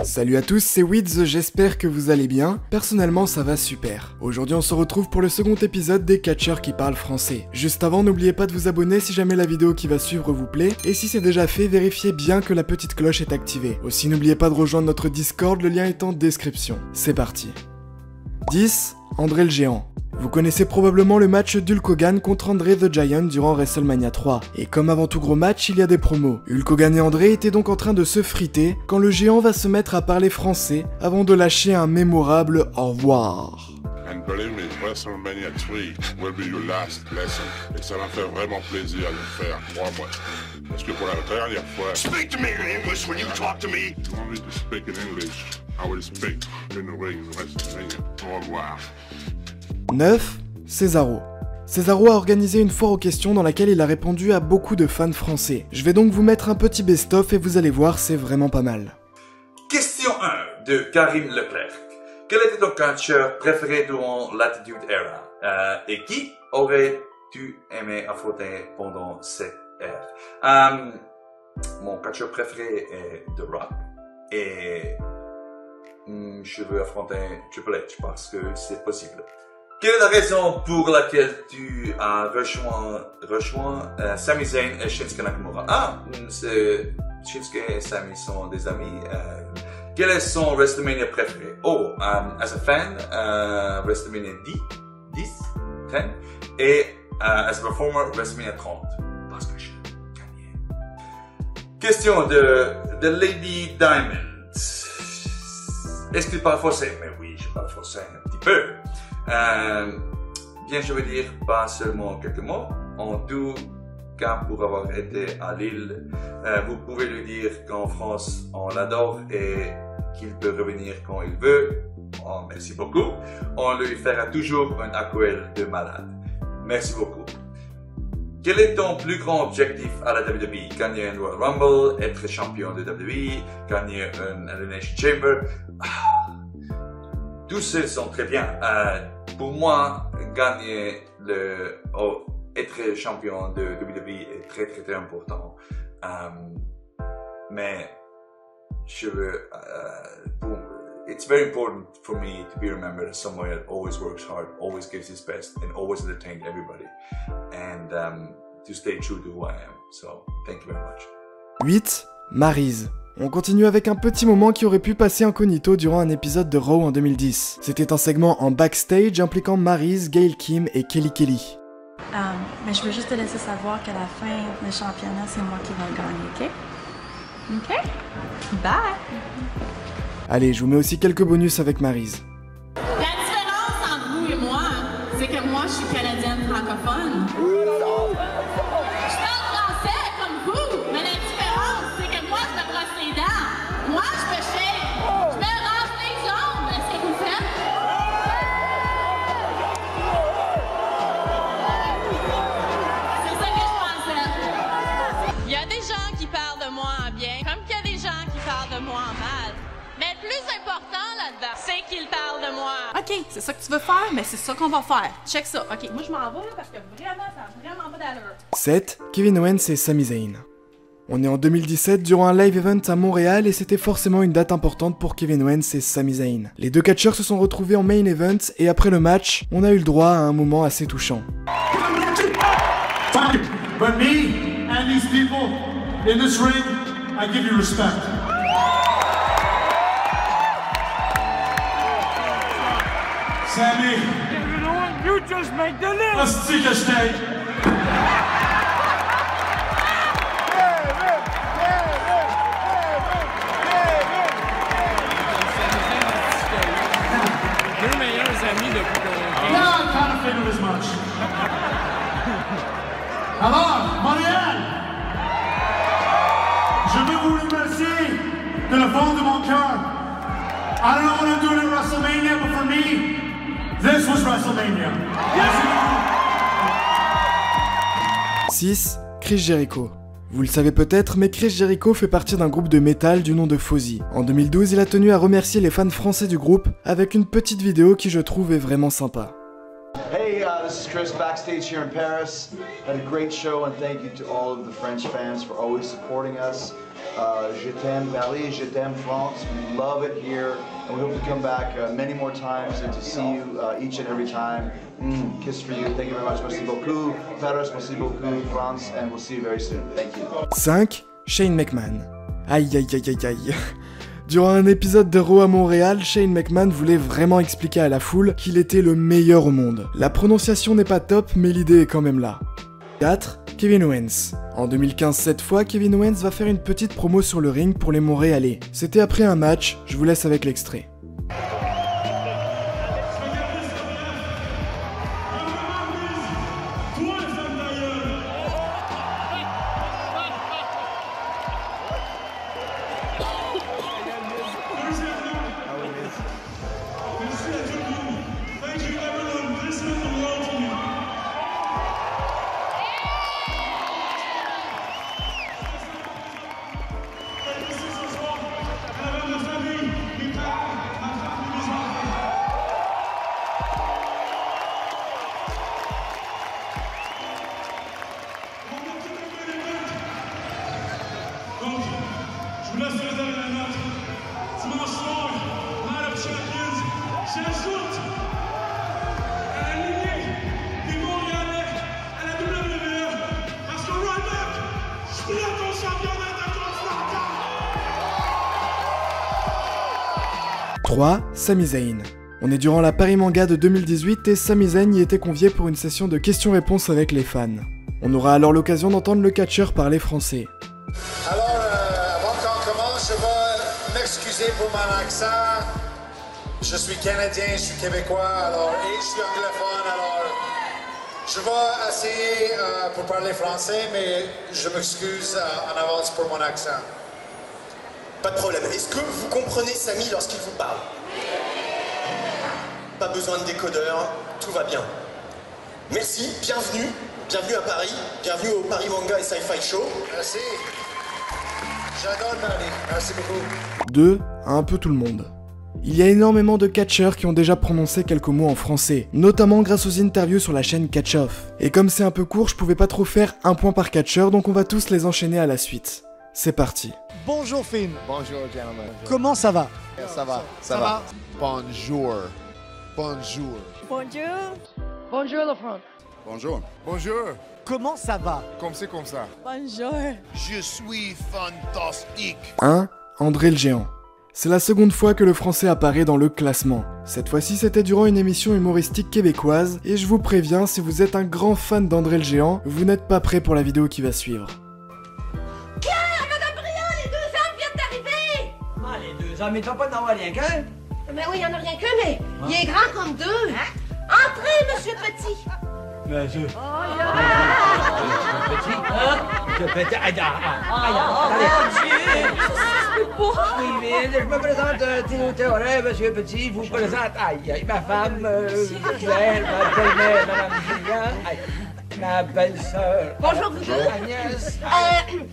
Salut à tous, c'est Wids, j'espère que vous allez bien. Personnellement, ça va super. Aujourd'hui, on se retrouve pour le second épisode des catcheurs qui parlent français. Juste avant, n'oubliez pas de vous abonner si jamais la vidéo qui va suivre vous plaît, et si c'est déjà fait, vérifiez bien que la petite cloche est activée. Aussi, n'oubliez pas de rejoindre notre Discord, le lien est en description. C'est parti. 10. André le Géant. Vous connaissez probablement le match d'Hulk Hogan contre André the Giant durant WrestleMania 3. Et comme avant tout gros match, il y a des promos. Hulk Hogan et André étaient donc en train de se friter quand le géant va se mettre à parler français avant de lâcher un mémorable au revoir. And believe me, WrestleMania 3 will be your last lesson. Et ça va faire vraiment plaisir de le faire, crois-moi. Parce que pour la dernière fois... Speak to me in English when you talk to me! You want me to speak in English? I will speak in the ring of WrestleMania. Au revoir. 9. Cesaro. Cesaro a organisé une foire aux questions dans laquelle il a répondu à beaucoup de fans français. Je vais donc vous mettre un petit best-of et vous allez voir, c'est vraiment pas mal. Question 1 de Karim Leclerc. Quel était ton catcheur préféré durant l'Attitude Era et qui aurais-tu aimé affronter pendant cette ère? Mon catcheur préféré est The Rock et je veux affronter Triple H parce que c'est possible. Quelle est la raison pour laquelle tu as rejoint Sami Zayn et Shinsuke Nakamura? Shinsuke et Sami sont des amis. Quel est son WrestleMania préféré? As a fan, WrestleMania 10, et as a performer, WrestleMania 30, parce que j'ai gagné. Question de Lady Diamond. Est-ce que tu parles français? Mais oui, je parle français un petit peu. Bien, je veux dire pas seulement quelques mots. En tout cas, pour avoir été à Lille, vous pouvez lui dire qu'en France, on l'adore et qu'il peut revenir quand il veut. Oh, merci beaucoup. On lui fera toujours un accueil de malade. Merci beaucoup. Quel est ton plus grand objectif à la WWE? Gagner un Royal Rumble, être champion de WWE, gagner un Elimination Chamber? Tous ceux sont très bien. Pour moi, gagner être champion de WWE est très très très important. Mais je veux, it's very important for me to be remembered as someone that always works hard, always gives his best, and always entertains everybody. And to stay true to who I am. So, thank you very much. 8. Maryse. On continue avec un petit moment qui aurait pu passer incognito durant un épisode de Raw en 2010. C'était un segment en backstage impliquant Maryse, Gail Kim et Kelly Kelly. Mais je veux juste te laisser savoir qu'à la fin, le championnat, c'est moi qui vais gagner, ok? Ok? Bye! Allez, je vous mets aussi quelques bonus avec Maryse. La différence entre vous et moi, c'est que moi, je suis canadienne francophone. Je parle français comme vous, mais la différence, c'est que moi, je me brosse les dents. Moi, je me shave. Je me rase les ongles. Est-ce que vous le faites? C'est ça que je pensais. Il y a des gens qui parlent de moi en bien, comme qu'il y a des gens qui parlent de moi en mal. Mais le plus important là-dedans, c'est qu'ils parlent de moi. Ok, c'est ça que tu veux faire, mais c'est ça qu'on va faire. Check ça. Ok, moi je m'en vais là parce que vraiment, ça n'a vraiment pas d'allure. 7. Kevin Owens et Sami Zayn. On est en 2017 durant un live event à Montréal et c'était forcément une date importante pour Kevin Owens et Sami Zayn. Les deux catcheurs se sont retrouvés en main event et après le match, on a eu le droit à un moment assez touchant. But me and these people in this ring, I give you respect. Sammy, you just make the list. Let's take a stake. Deux meilleurs amis depuis qu'on... Yeah, I kind of figured as much. Alors, Montréal, je veux vous remercier de le fond de mon cœur. I don't know what I'm doing at WrestleMania, but for me, this was WrestleMania. Merci beaucoup. 6. Chris Jericho. Vous le savez peut-être, mais Chris Jericho fait partie d'un groupe de métal du nom de Fozzy. En 2012, il a tenu à remercier les fans français du groupe avec une petite vidéo qui je trouve est vraiment sympa. Hey, this is Chris backstage here in Paris. Had a great show and thank you to all of the French fans for always supporting us. Je t'aime Paris, je t'aime France. We love it here, and we hope to come back many more times and to see you each and every time. Kiss for you. Thank you very much. Merci beaucoup. Paris, merci beaucoup. France, and we'll see you very soon. Thank you. 5. Shane McMahon. Aïe aïe aïe aïe aïe. Durant un épisode de Raw à Montréal, Shane McMahon voulait vraiment expliquer à la foule qu'il était le meilleur au monde. La prononciation n'est pas top, mais l'idée est quand même là. 4. Kevin Owens. En 2015 cette fois, Kevin Owens va faire une petite promo sur le ring pour les Montréalais. C'était après un match, je vous laisse avec l'extrait. Je vous laisse réserver la note. Dimanche soir, Night of Champions, j'ajoute à la lignée des Montréalais à la WWE. Parce que Ryback, je suis là ton championnat intercontinental. 3. Sami Zayn. On est durant la Paris Manga de 2018 et Sami Zayn y était convié pour une session de questions-réponses avec les fans. On aura alors l'occasion d'entendre le catcheur parler français. Alors, avant qu'on commence, je vais m'excuser pour mon accent. Je suis Canadien, je suis Québécois, alors, et je suis anglophone, alors je vais essayer pour parler français, mais je m'excuse en avance pour mon accent. Pas de problème. Est-ce que vous comprenez Sami lorsqu'il vous parle? Pas besoin de décodeur, tout va bien. Merci, bienvenue à Paris, bienvenue au Paris Manga et Sci-Fi Show. Merci. J'adore Paris, merci beaucoup. 2. Un peu tout le monde. Il y a énormément de catcheurs qui ont déjà prononcé quelques mots en français, notamment grâce aux interviews sur la chaîne Catch Off. Et comme c'est un peu court, je pouvais pas trop faire un point par catcheur, donc on va tous les enchaîner à la suite. C'est parti. Bonjour Finn. Bonjour gentlemen. Comment ça va? Ça va, ça va. Bonjour. Bonjour. Bonjour. Bonjour le front. Bonjour. Bonjour. Comment ça va? Comme c'est comme ça. Bonjour. Je suis fantastique. 1. André le Géant. C'est la seconde fois que le français apparaît dans le classement. Cette fois-ci, c'était durant une émission humoristique québécoise, et je vous préviens, si vous êtes un grand fan d'André le Géant, vous n'êtes pas prêt pour la vidéo qui va suivre. Madame Briand, les 2 hommes viennent d'arriver! Ah, les 2 hommes, il ne doit pas en avoir rien qu'un? Mais oui, il n'y en a rien qu'un, mais il est grand comme 2. Hein? Entrez, monsieur Petit! Monsieur. Oh, Petit. Allez, oui, mais je me présente Théorème, monsieur Petit, vous présente ma femme, Claire, ma belle-mère, madame Julien, ma belle-sœur. Bonjour, vous deux. Agnès.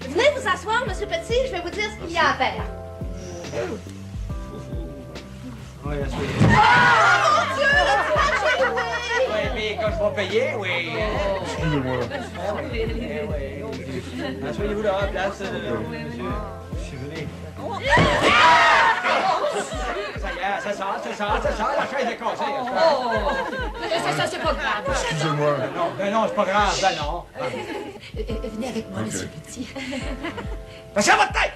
Venez vous asseoir, monsieur Petit, je vais vous dire ce qu'il y a à faire. Oui, bien sûr. Oh, mon Dieu, le dimanche est Oui, mais quand je vais payer, oui. Excusez-moi. Oui. Asseyez-vous là, à la place, monsieur. Je suis venu. Ça y est, ça sort, la chaise est cassée. Ça, c'est pas grave. Excusez-moi. Non, c'est pas grave, ben non. Venez avec moi, monsieur Petit. Passez à votre tête!